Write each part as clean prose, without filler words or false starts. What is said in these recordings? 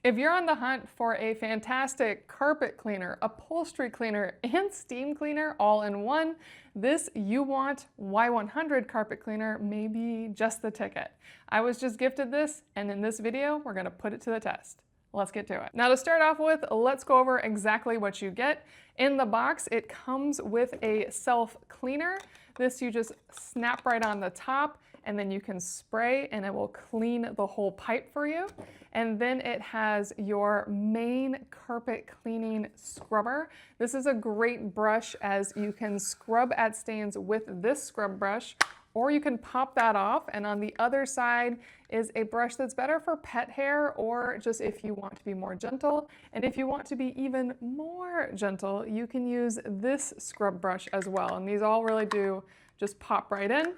If you're on the hunt for a fantastic carpet cleaner, upholstery cleaner, and steam cleaner all in one, this uwant Y100 carpet cleaner may be just the ticket. I was just gifted this, and in this video, we're gonna put it to the test. Let's get to it. Now to start off with, let's go over exactly what you get. In the box, it comes with a self-cleaner. This you just snap right on the top, and then you can spray and it will clean the whole pipe for you. And then it has your main carpet cleaning scrubber. This is a great brush as you can scrub at stains with this scrub brush, or you can pop that off, and on the other side is a brush that's better for pet hair or just if you want to be more gentle. And if you want to be even more gentle, you can use this scrub brush as well. And these all really do just pop right in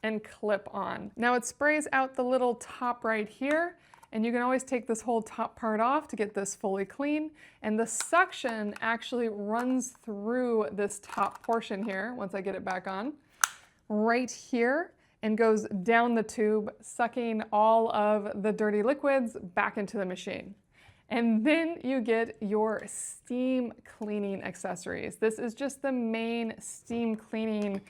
and clip on. Now it sprays out the little top right here, and you can always take this whole top part off to get this fully clean. And the suction actually runs through this top portion here, once I get it back on, right here, and goes down the tube, sucking all of the dirty liquids back into the machine. And then you get your steam cleaning accessories. This is just the main steam cleaning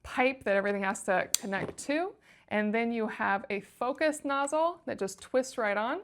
pipe that everything has to connect to. And then you have a focus nozzle that just twists right on.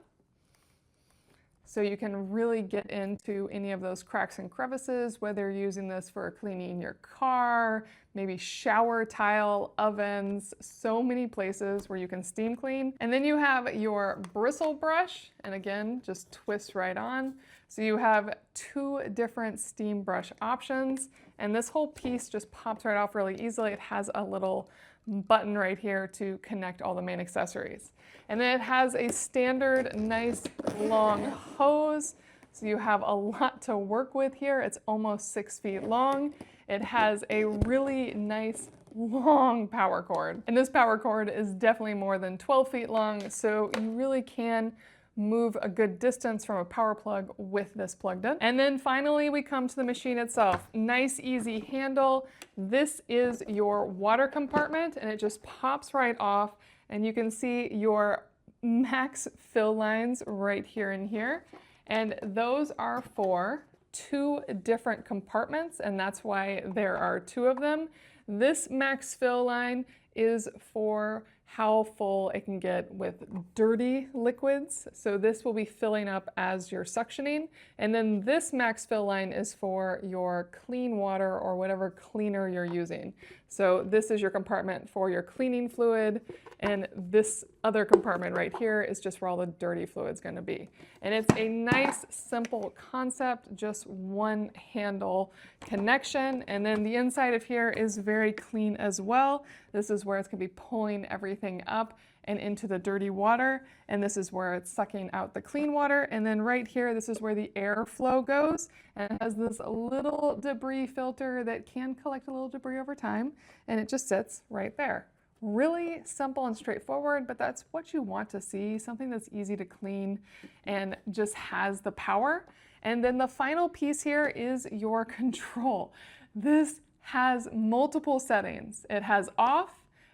So you can really get into any of those cracks and crevices, whether you're using this for cleaning your car, maybe shower tile, ovens, so many places where you can steam clean. And then you have your bristle brush, and again, just twist right on. So you have two different steam brush options, and this whole piece just pops right off really easily. It has a little button right here to connect all the main accessories. And then it has a standard nice long hose, so you have a lot to work with here. It's almost 6 feet long. It has a really nice long power cord, and this power cord is definitely more than 12 feet long, so you really can move a good distance from a power plug with this plugged in. And then finally we come to the machine itself. Nice easy handle. This is your water compartment, and it just pops right off, and you can see your max fill lines right here and here, and those are for 2 different compartments, and that's why there are 2 of them. This max fill line is for how full it can get with dirty liquids. So this will be filling up as you're suctioning. And then this max fill line is for your clean water or whatever cleaner you're using. So this is your compartment for your cleaning fluid, and this other compartment right here is just where all the dirty fluid's gonna be. And it's a nice, simple concept, just one handle connection. And then the inside of here is very clean as well. This is where it's gonna be pulling everything up and into the dirty water, and this is where it's sucking out the clean water. And then right here, this is where the airflow goes, and it has this little debris filter that can collect a little debris over time, and it just sits right there. Really simple and straightforward, but that's what you want to see, something that's easy to clean and just has the power. And then the final piece here is your control. This has multiple settings. It has off,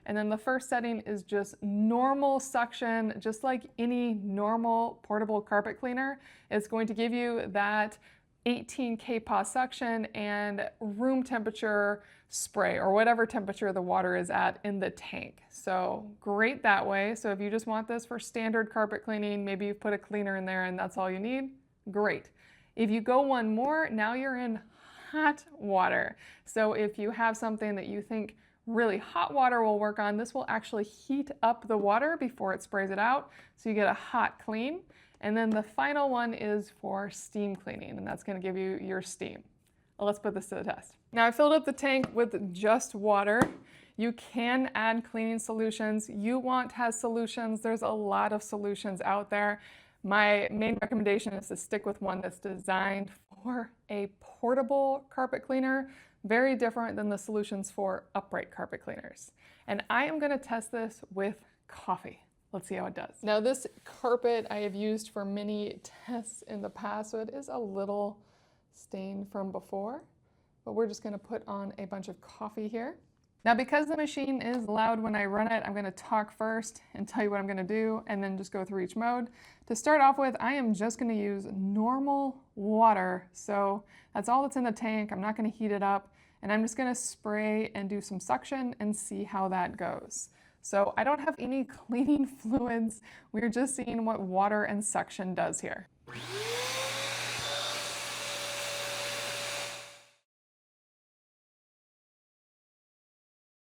and then the first setting is just normal suction, just like any normal portable carpet cleaner. It's going to give you that 18 kPa suction and room temperature spray, or whatever temperature the water is at in the tank. So great that way. So if you just want this for standard carpet cleaning, maybe you've put a cleaner in there and that's all you need, great. If you go one more, now you're in hot water. So if you have something that you think really hot water will work on, this will actually heat up the water before it sprays it out, so you get a hot clean. And then the final one is for steam cleaning, and that's going to give you your steam. Well, let's put this to the test. Now I filled up the tank with just water. You can add cleaning solutions. uwant has solutions. There's a lot of solutions out there. My main recommendation is to stick with one that's designed for a portable carpet cleaner, very different than the solutions for upright carpet cleaners. And I am going to test this with coffee. Let's see how it does. Now this carpet I have used for many tests in the past, so it is a little stained from before, but we're just going to put on a bunch of coffee here. Now, because the machine is loud when I run it, I'm going to talk first and tell you what I'm going to do and then just go through each mode. To start off with, I am just going to use normal water. So that's all that's in the tank. I'm not going to heat it up, and I'm just going to spray and do some suction and see how that goes. So I don't have any cleaning fluids. We're just seeing what water and suction does here.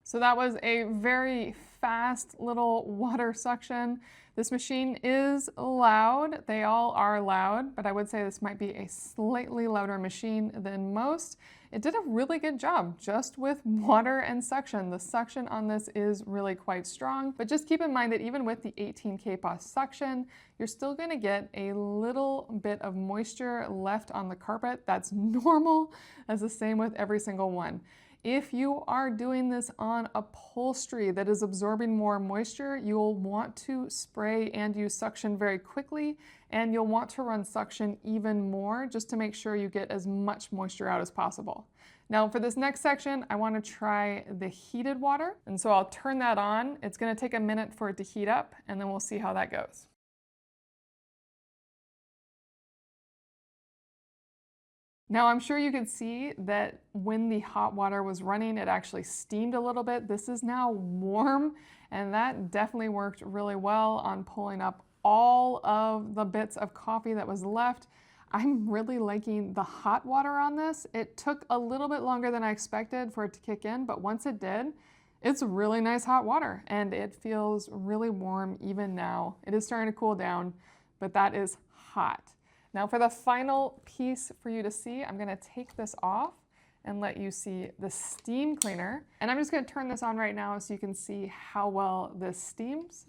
So that was a very fast little water suction. This machine is loud. They all are loud, but I would say this might be a slightly louder machine than most. It did a really good job just with water and suction. The suction on this is really quite strong, but just keep in mind that even with the 18 kPa suction, you're still gonna get a little bit of moisture left on the carpet. That's normal. That's the same with every single one. If you are doing this on upholstery that is absorbing more moisture, you'll want to spray and use suction very quickly, and you'll want to run suction even more just to make sure you get as much moisture out as possible. Now for this next section, I want to try the heated water, and so I'll turn that on. It's going to take a minute for it to heat up, and then we'll see how that goes. Now I'm sure you can see that when the hot water was running, it actually steamed a little bit. This is now warm, and that definitely worked really well on pulling up all of the bits of coffee that was left. I'm really liking the hot water on this. It took a little bit longer than I expected for it to kick in, but once it did, it's really nice hot water, and it feels really warm even now. It is starting to cool down, but that is hot. Now for the final piece for you to see, I'm gonna take this off and let you see the steam cleaner. And I'm just gonna turn this on right now so you can see how well this steams.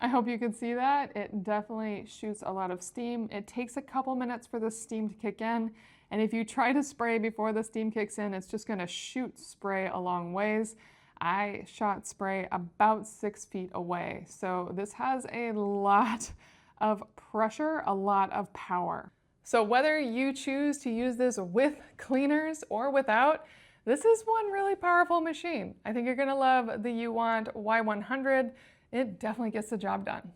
I hope you can see that. It definitely shoots a lot of steam. It takes a couple minutes for the steam to kick in. And if you try to spray before the steam kicks in, it's just gonna shoot spray a long ways. I shot spray about 6 feet away. So this has a lot of pressure, a lot of power. So whether you choose to use this with cleaners or without, this is one really powerful machine. I think you're gonna love the uwant Y100. It definitely gets the job done.